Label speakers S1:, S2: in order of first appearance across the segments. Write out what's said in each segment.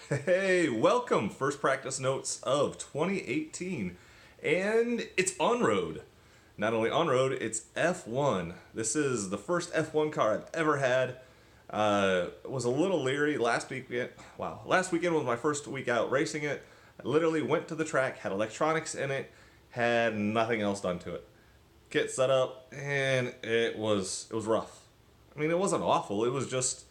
S1: Hey, welcome! First practice notes of 2018. And it's on road. Not only on road, it's F1. This is the first F1 car I've ever had. Was a little leery last weekend. Wow, last weekend was my first week out racing it. I literally went to the track, had electronics in it, had nothing else done to it. Kit set up, and it was rough. I mean, it wasn't awful. It was just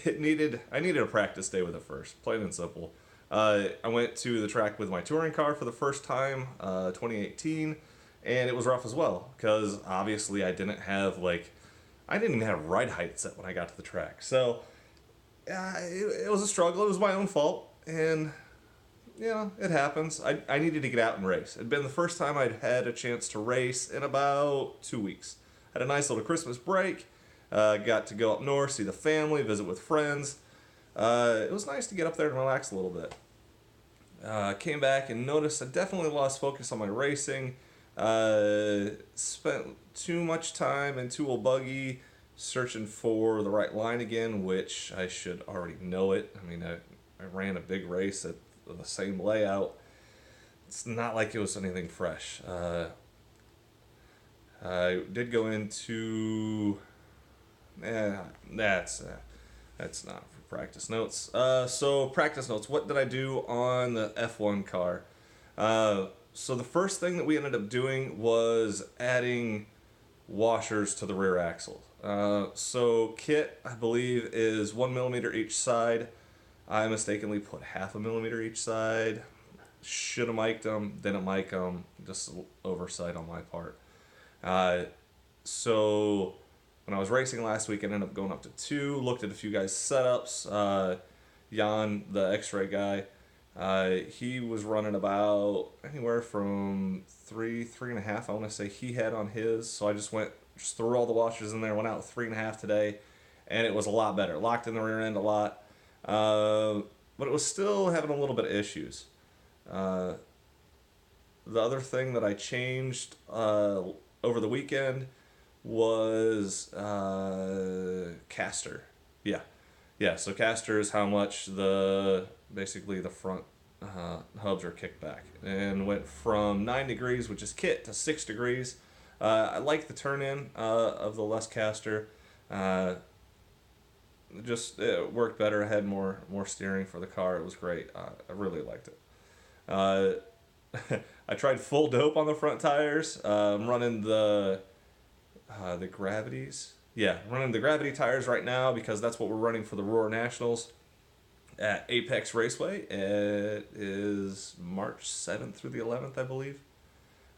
S1: I needed a practice day with it first, plain and simple. I went to the track with my touring car for the first time, 2018, and it was rough as well because obviously I didn't even have ride height set when I got to the track. So it was a struggle. It was my own fault, and it happens. I needed to get out and race. It'd been the first time I'd had a chance to race in about 2 weeks. Had a nice little Christmas break. Got to go up north, see the family, visit with friends. It was nice to get up there and relax a little bit. Came back and noticed I definitely lost focus on my racing. Spent too much time in Tool Buggy searching for the right line again, which I should already know it. I mean, I ran a big race at the same layout. It's not like it was anything fresh. I did go into. Eh, that's not for practice notes. So practice notes. What did I do on the F1 car? So the first thing that we ended up doing was adding washers to the rear axle. So kit, I believe, is 1 millimeter each side. I mistakenly put half a millimeter each side. Should have mic'd them, didn't mic them. Just an oversight on my part. So when I was racing last week, I ended up going up to 2. Looked at a few guys' setups. Jan, the X-ray guy, he was running about anywhere from 3.5. I want to say he had on his. So I just threw all the washers in there. Went out with 3.5 today, and it was a lot better. Locked in the rear end a lot, but it was still having a little bit of issues. The other thing that I changed over the weekend was caster. Yeah. So caster is how much basically the front hubs are kicked back, and went from 9 degrees, which is kit, to 6 degrees. I like the turn in of the less caster. Just it worked better. I had more steering for the car. It was great. I really liked it. I tried full dope on the front tires. I'm running the gravities. Yeah, running the gravity tires right now because that's what we're running for the Roar Nationals at Apex Raceway. It is March 7th through the 11th, I believe,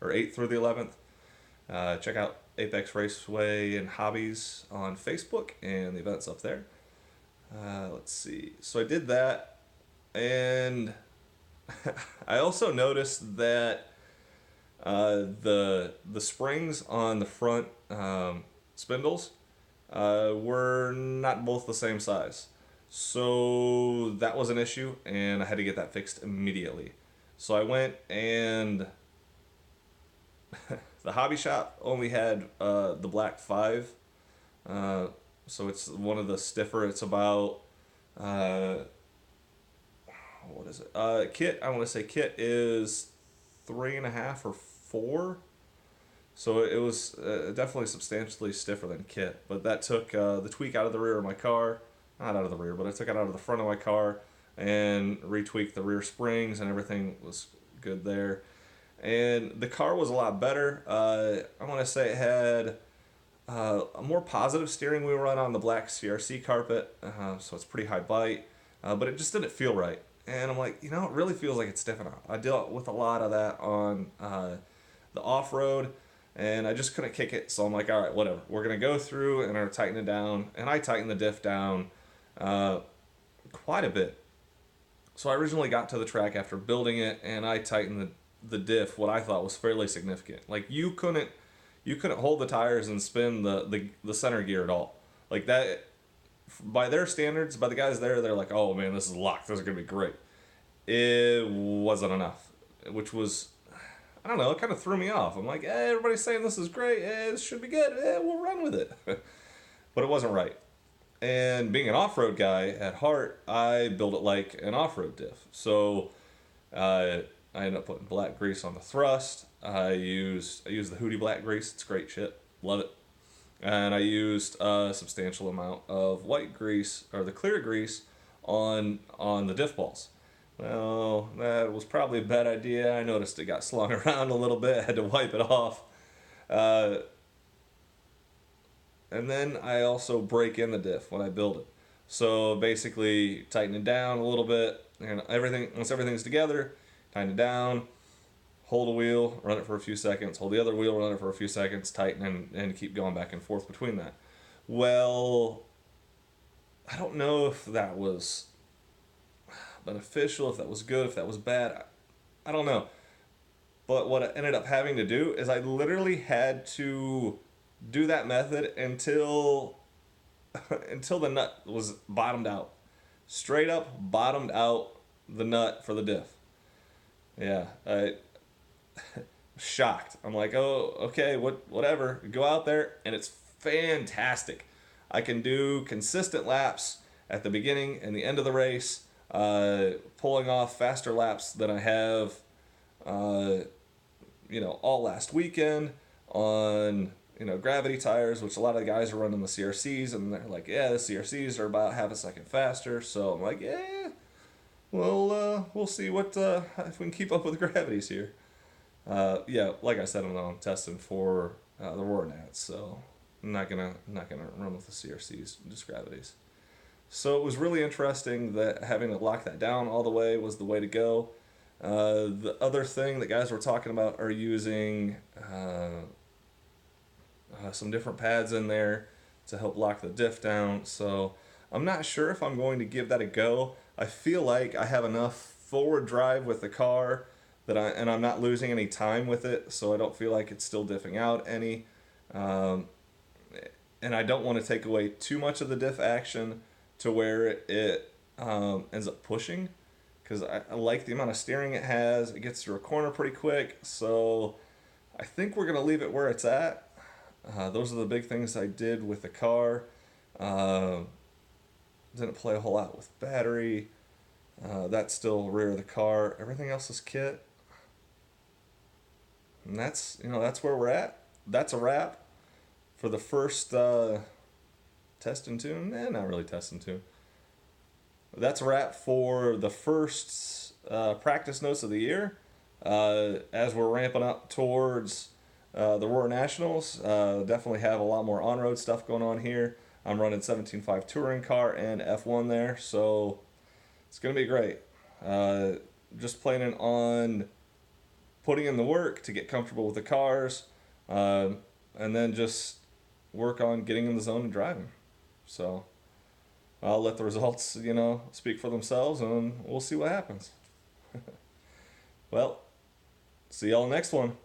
S1: or 8th through the 11th. Check out Apex Raceway and Hobbies on Facebook, and the event's up there. Let's see. So I did that, and I also noticed that the springs on the front spindles were not both the same size. So that was an issue, and I had to get that fixed immediately. So I went, and the hobby shop only had the black 5. So it's one of the stiffer. It's about what is it? Kit. I want to say kit is 3.5 or 4. So it was definitely substantially stiffer than kit. But that took the tweak out of the rear of my car. Not out of the rear, but I took it out of the front of my car and retweaked the rear springs, and everything was good there. And the car was a lot better. I want to say it had a more positive steering wheel run on the black CRC carpet, so it's pretty high bite, but it just didn't feel right. And I'm like, it really feels like it's stiff enough. I dealt with a lot of that on the off-road, and I just couldn't kick it. So I'm like, all right, whatever. We're going to go through and are tighten it down. And I tightened the diff down quite a bit. So I originally got to the track after building it, and I tightened the diff, what I thought was fairly significant. Like, you couldn't hold the tires and spin the center gear at all. Like that, by their standards, by the guys there, they're like, oh man, this is locked. This is going to be great. It wasn't enough, which was, I don't know, it kind of threw me off. I'm like, everybody's saying this is great. This should be good. We'll run with it. But it wasn't right. And being an off-road guy at heart, I build it like an off-road diff. So uh, I ended up putting black grease on the thrust. I used the Hootie black grease. It's great shit. Love it. And I used a substantial amount of white grease or the clear grease on the diff balls. Well, that was probably a bad idea. I noticed it got slung around a little bit. I had to wipe it off. Uh, and then I also break in the diff when I build it. So basically, tighten it down a little bit, and once everything's together, tighten it down, hold a wheel, run it for a few seconds, hold the other wheel, run it for a few seconds, tighten, and keep going back and forth between that. Well, I don't know if that was beneficial, if that was good, if that was bad. I don't know. But what I ended up having to do is I literally had to do that method until the nut was bottomed out. Straight up bottomed out the nut for the diff. Yeah, I shocked. I'm like, oh, okay, whatever. Go out there, and it's fantastic. I can do consistent laps at the beginning and the end of the race, pulling off faster laps than I have, uh, all last weekend on gravity tires, which a lot of the guys are running the CRCs, and they're like, yeah, the CRCs are about half a second faster. So I'm like, yeah, well, we'll see what if we can keep up with the gravities here. Yeah, like I said, I'm testing for the Roar Nats, so I'm not gonna run with the CRCs, just gravities. So it was really interesting that having to lock that down all the way was the way to go. The other thing that guys were talking about are using some different pads in there to help lock the diff down. So I'm not sure if I'm going to give that a go. I feel like I have enough forward drive with the car and I'm not losing any time with it, so I don't feel like it's still diffing out any. Um, and I don't want to take away too much of the diff action to where it ends up pushing, because I like the amount of steering it has. It gets through a corner pretty quick, so I think we're going to leave it where it's at. Those are the big things I did with the car. Uh, didn't play a whole lot with battery. That's still rear of the car. Everything else is kit. And that's where we're at. That's a wrap for the first test and tune. Not really test and tune. That's a wrap for the first practice notes of the year. As we're ramping up towards the Roar Nationals, definitely have a lot more on-road stuff going on here. I'm running 17.5 touring car and F1 there, so it's going to be great. Just planning on putting in the work to get comfortable with the cars, and then just work on getting in the zone and driving. So I'll let the results, speak for themselves, and we'll see what happens. Well, see y'all next one.